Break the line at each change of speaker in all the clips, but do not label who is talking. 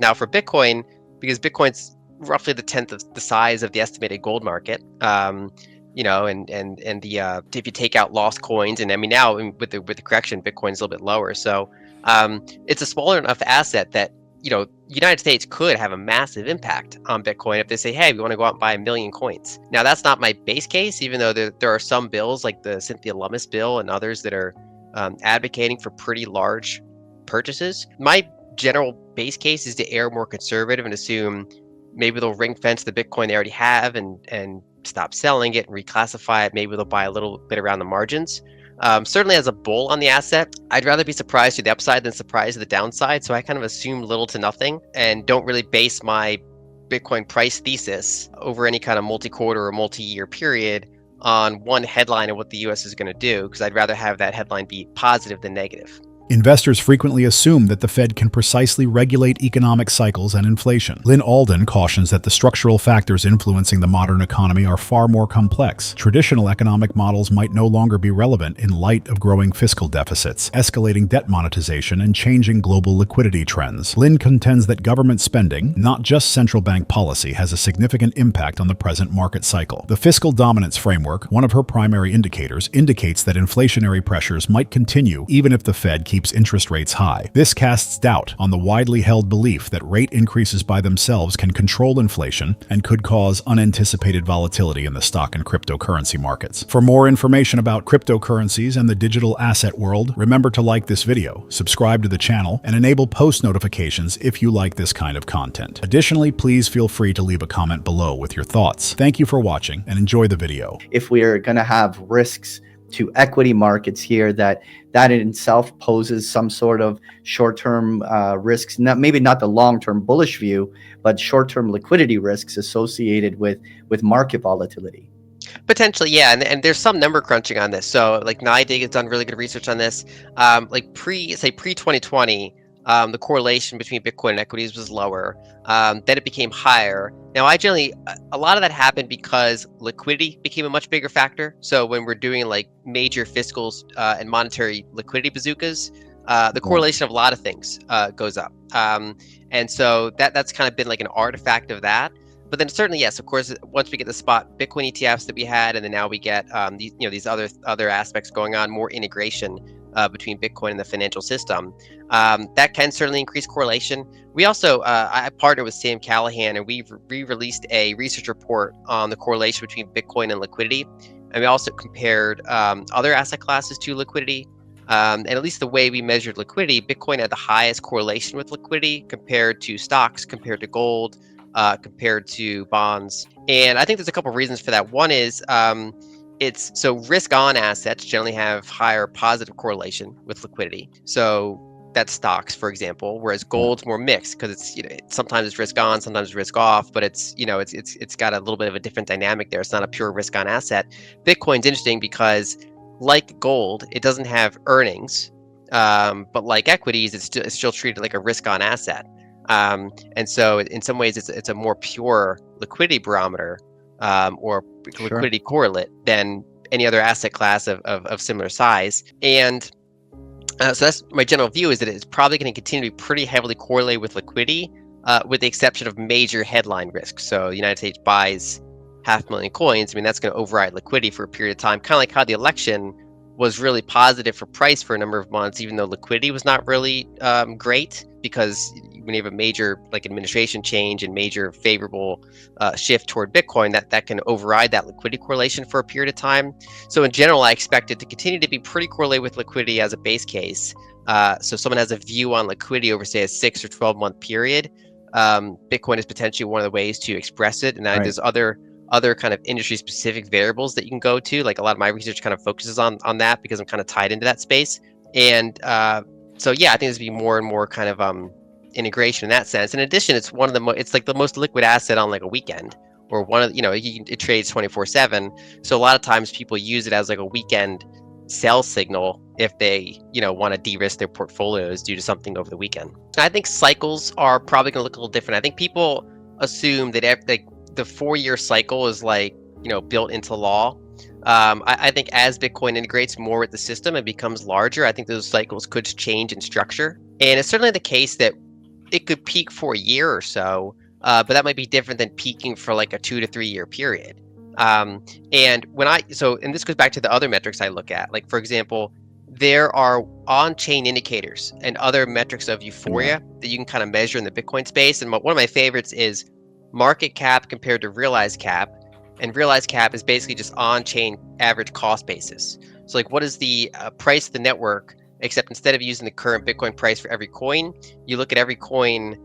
Now for Bitcoin, because Bitcoin's roughly the 10th of the size of the estimated gold market, you know, and the if you take out lost coins, and I mean now with the correction, Bitcoin's a little bit lower. So it's a smaller enough asset that, you know, United States could have a massive impact on Bitcoin if they say, hey, we want to go out and buy 1 million coins. Now that's not my base case, even though there are some bills like the Cynthia Lummis bill and others that are advocating for pretty large purchases. My general base case is to err more conservative and assume maybe they'll ring fence the Bitcoin they already have and stop selling it and reclassify it. Maybe they'll buy a little bit around the margins. Certainly as a bull on the asset, I'd rather be surprised to the upside than surprised to the downside. So I kind of assume little to nothing and don't really base my Bitcoin price thesis over any kind of multi-quarter or multi-year period on one headline of what the US is going to do, because I'd rather have that headline be positive than negative.
Investors frequently assume that the Fed can precisely regulate economic cycles and inflation. Lynn Alden cautions that the structural factors influencing the modern economy are far more complex. Traditional economic models might no longer be relevant in light of growing fiscal deficits, escalating debt monetization, and changing global liquidity trends. Lynn contends that government spending, not just central bank policy, has a significant impact on the present market cycle. The fiscal dominance framework, one of her primary indicators, indicates that inflationary pressures might continue even if the Fed keeps interest rates high. This casts doubt on the widely held belief that rate increases by themselves can control inflation and could cause unanticipated volatility in the stock and cryptocurrency markets. For more information about cryptocurrencies and the digital asset world, remember to like this video, subscribe to the channel, and enable post notifications if you like this kind of content. Additionally, please feel free to leave a comment below with your thoughts. Thank you for watching and enjoy the video.
If we are going to have risks to equity markets here, that in itself poses some sort of short-term risks, maybe not the long-term bullish view, but short-term liquidity risks associated with market volatility.
Potentially, yeah, and there's some number crunching on this. So like NIDIG has done really good research on this. Like pre-2020, the correlation between Bitcoin and equities was lower. Then it became higher. Now, a lot of that happened because liquidity became a much bigger factor. So when we're doing like major fiscal and monetary liquidity bazookas, the correlation of a lot of things goes up. And so that's kind of been like an artifact of that. But then certainly, yes, of course, once we get the spot Bitcoin ETFs that we had, and then now we get these other aspects going on, more integration between Bitcoin and the financial system, that can certainly increase correlation. We also, I partnered with Sam Callahan, and we released a research report on the correlation between Bitcoin and liquidity. And we also compared other asset classes to liquidity. And at least the way we measured liquidity, Bitcoin had the highest correlation with liquidity compared to stocks, compared to gold, compared to bonds. And I think there's a couple of reasons for that. One is so risk-on assets generally have higher positive correlation with liquidity. So that's stocks, for example, whereas gold's more mixed because it's sometimes it's risk-on, sometimes it's risk-off, but it's got a little bit of a different dynamic there. It's not a pure risk-on asset. Bitcoin's interesting because, like gold, it doesn't have earnings, but like equities, it's still treated like a risk-on asset. And so in some ways, it's a more pure liquidity barometer or liquidity correlate than any other asset class of similar size. And so that's my general view, is that it's probably going to continue to be pretty heavily correlated with liquidity, with the exception of major headline risks. So the United States buys 500,000 coins. I mean, that's going to override liquidity for a period of time, kind of like how the election was really positive for price for a number of months, even though liquidity was not really great, because when you have a major like administration change and major favorable shift toward Bitcoin, that can override that liquidity correlation for a period of time. So in general, I expect it to continue to be pretty correlated with liquidity as a base case. So if someone has a view on liquidity over, say, a 6 or 12 month period, Bitcoin is potentially one of the ways to express it. And then there's other kind of industry specific variables that you can go to. Like a lot of my research kind of focuses on that because I'm kind of tied into that space. And so yeah, I think there's be more and more kind of integration in that sense. In addition, it's one of the it's like the most liquid asset on like a weekend, or one of it trades 24/7. So a lot of times people use it as like a weekend sell signal if they want to de-risk their portfolios due to something over the weekend. I think cycles are probably going to look a little different. I think people assume that the 4-year cycle is like built into law. I think as Bitcoin integrates more with the system and becomes larger, I think those cycles could change in structure. And it's certainly the case that it could peak for a year or so, but that might be different than peaking for like a 2 to 3 year period. And and this goes back to the other metrics I look at. Like, for example, there are on-chain indicators and other metrics of euphoria that you can kind of measure in the Bitcoin space. And one of my favorites is market cap compared to realized cap. And realized cap is basically just on-chain average cost basis. So like, what is the price of the network, except instead of using the current Bitcoin price for every coin, you look at every coin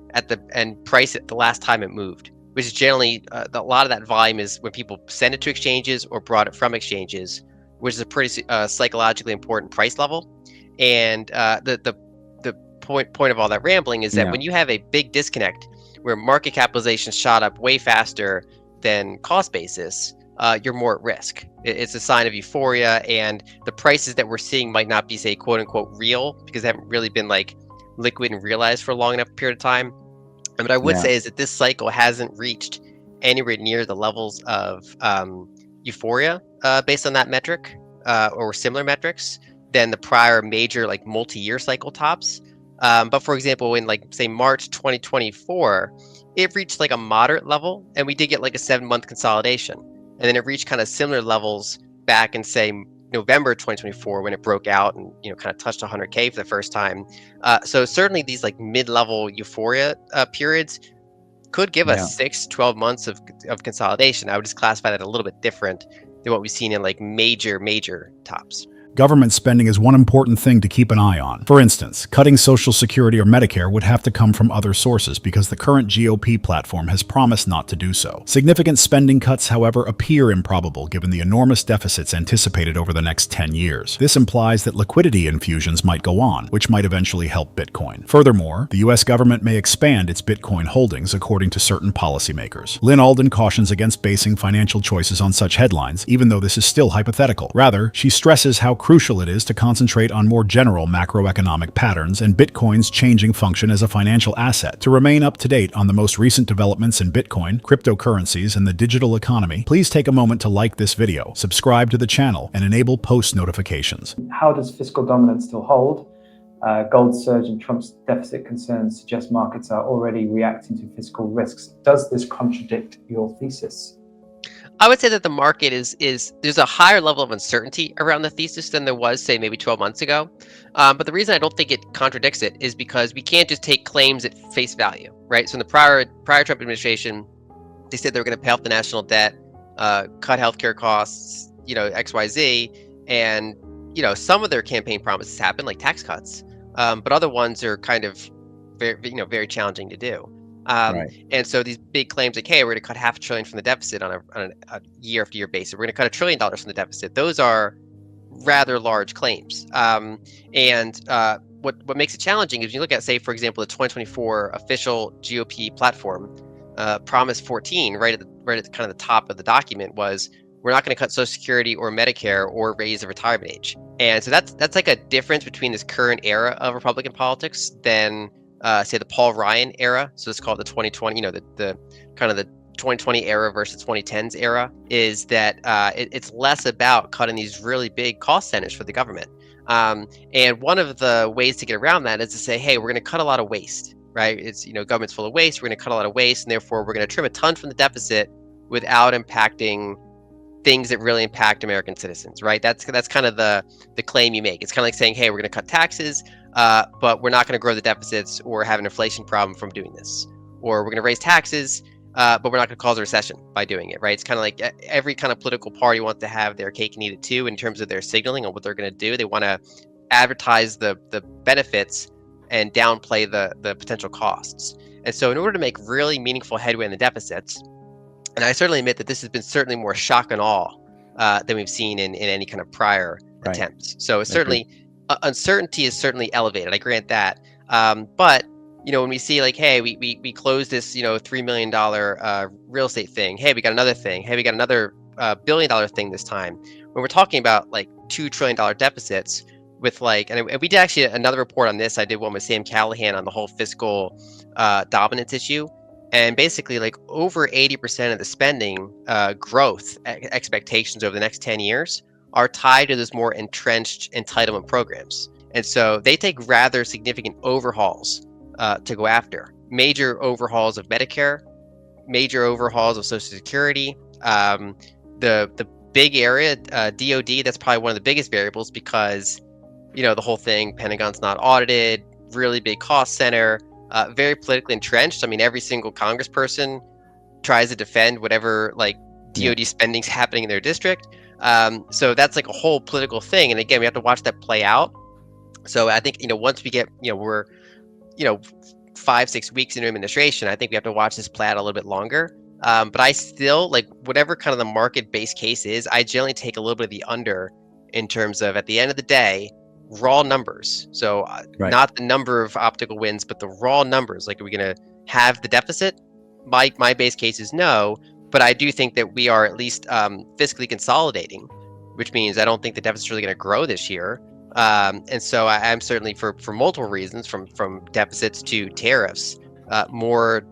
and price it the last time it moved, which is generally a lot of that volume is when people send it to exchanges or brought it from exchanges, which is a pretty psychologically important price level. And the point of all that rambling is that when you have a big disconnect where market capitalization shot up way faster than cost basis, you're more at risk. It's a sign of euphoria, and the prices that we're seeing might not be, say, quote unquote real, because they haven't really been like liquid and realized for a long enough period of time. And what I would say is that this cycle hasn't reached anywhere near the levels of euphoria based on that metric or similar metrics than the prior major like multi-year cycle tops. But for example, in like say March 2024, it reached like a moderate level, and we did get like a 7-month consolidation. And then it reached kind of similar levels back in say November 2024 when it broke out and kind of touched 100K for the first time. So certainly these like mid-level euphoria periods could give us 6-12 months of consolidation. I would just classify that a little bit different than what we've seen in like major tops.
Government spending is one important thing to keep an eye on. For instance, cutting Social Security or Medicare would have to come from other sources because the current GOP platform has promised not to do so. Significant spending cuts, however, appear improbable given the enormous deficits anticipated over the next 10 years. This implies that liquidity infusions might go on, which might eventually help Bitcoin. Furthermore, the US government may expand its Bitcoin holdings according to certain policymakers. Lynn Alden cautions against basing financial choices on such headlines, even though this is still hypothetical. Rather, she stresses how crucial it is to concentrate on more general macroeconomic patterns and Bitcoin's changing function as a financial asset. To remain up to date on the most recent developments in Bitcoin, cryptocurrencies, and the digital economy, please take a moment to like this video, subscribe to the channel, and enable post notifications.
How does fiscal dominance still hold? Gold surge and Trump's deficit concerns suggest markets are already reacting to fiscal risks. Does this contradict your thesis?
I would say that the market is there's a higher level of uncertainty around the thesis than there was, say, maybe 12 months ago. But the reason I don't think it contradicts it is because we can't just take claims at face value, right? So in the prior Trump administration, they said they were going to pay off the national debt, cut healthcare costs, XYZ, and some of their campaign promises happened, like tax cuts, but other ones are kind of very challenging to do. And so these big claims like, hey, we're going to cut $500 billion from the deficit on a year after year basis. We're going to cut $1 trillion from the deficit. Those are rather large claims. What makes it challenging is when you look at, say, for example, the 2024 official GOP platform, Promise 14, right at kind of the top of the document was, we're not going to cut Social Security or Medicare or raise the retirement age. And so that's like a difference between this current era of Republican politics than say the Paul Ryan era. So let's call it the 2020, the kind of the 2020 era versus 2010s era, is that it's less about cutting these really big cost centers for the government. And one of the ways to get around that is to say, hey, we're going to cut a lot of waste, right? It's, government's full of waste. We're going to cut a lot of waste, and therefore we're going to trim a ton from the deficit without impacting things that really impact American citizens, right? That's kind of the claim you make. It's kind of like saying, hey, we're going to cut taxes, but we're not going to grow the deficits or have an inflation problem from doing this. Or we're going to raise taxes, but we're not going to cause a recession by doing it, right? It's kind of like every kind of political party wants to have their cake and eat it too in terms of their signaling on what they're going to do. They want to advertise the benefits and downplay the potential costs. And so in order to make really meaningful headway in the deficits, and I certainly admit that this has been certainly more shock and awe than we've seen in any kind of prior attempts. So it's certainly uncertainty is certainly elevated. I grant that. But when we see like, hey, we closed this $3 million real estate thing. Hey, we got another thing. Hey, we got another $1 billion thing this time. When we're talking about like $2 trillion deficits with like, and we did actually another report on this. I did one with Sam Callahan on the whole fiscal dominance issue. And basically, like over 80% of the spending growth expectations over the next 10 years are tied to those more entrenched entitlement programs. And so they take rather significant overhauls to go after. major overhauls of Medicare, major overhauls of Social Security. The big area, DoD, that's probably one of the biggest variables because, the whole thing, Pentagon's not audited, really big cost center, very politically entrenched. I mean, every single congressperson tries to defend whatever DoD spending's happening in their district. So that's like a whole political thing. And again, we have to watch that play out. So I think, once we get, we're, 5-6 weeks into administration, I think we have to watch this play out a little bit longer. But I still, whatever kind of the market-based case is, I generally take a little bit of the under in terms of, at the end of the day, raw numbers. So not the number of optical wins, but the raw numbers. Are we going to have the deficit? My base case is no, but I do think that we are at least fiscally consolidating, which means I don't think the deficit's really going to grow this year. And so I'm certainly, for multiple reasons, from deficits to tariffs, more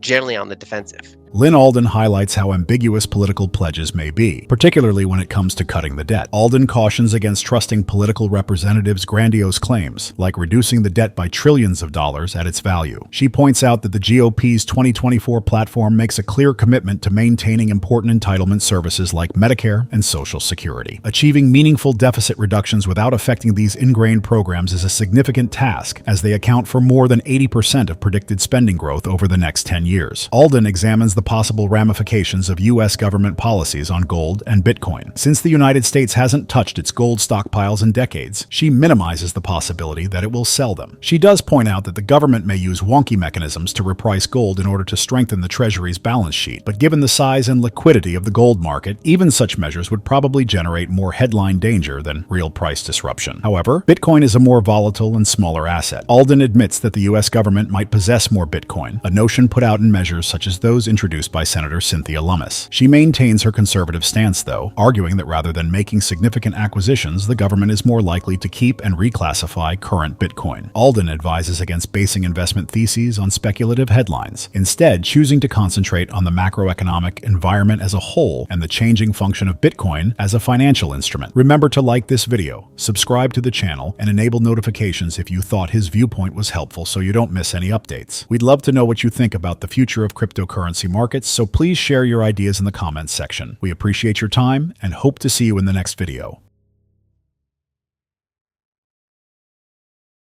generally on the defensive.
Lynn Alden highlights how ambiguous political pledges may be, particularly when it comes to cutting the debt. Alden cautions against trusting political representatives' grandiose claims, like reducing the debt by trillions of dollars at its value. She points out that the GOP's 2024 platform makes a clear commitment to maintaining important entitlement services like Medicare and Social Security. Achieving meaningful deficit reductions without affecting these ingrained programs is a significant task, as they account for more than 80% of predicted spending growth over the next 10 years. Alden examines the possible ramifications of U.S. government policies on gold and Bitcoin. Since the United States hasn't touched its gold stockpiles in decades, she minimizes the possibility that it will sell them. She does point out that the government may use wonky mechanisms to reprice gold in order to strengthen the Treasury's balance sheet, but given the size and liquidity of the gold market, even such measures would probably generate more headline danger than real price disruption. However, Bitcoin is a more volatile and smaller asset. Alden admits that the U.S. government might possess more Bitcoin, a notion put out in measures such as those introduced by Senator Cynthia Lummis. She maintains her conservative stance, though, arguing that rather than making significant acquisitions, the government is more likely to keep and reclassify current Bitcoin. Alden advises against basing investment theses on speculative headlines, instead choosing to concentrate on the macroeconomic environment as a whole and the changing function of Bitcoin as a financial instrument. Remember to like this video, subscribe to the channel, and enable notifications if you thought his viewpoint was helpful so you don't miss any updates. We'd love to know what you think about the future of cryptocurrency markets, so please share your ideas in the comments section. We appreciate your time and hope to see you in the next video.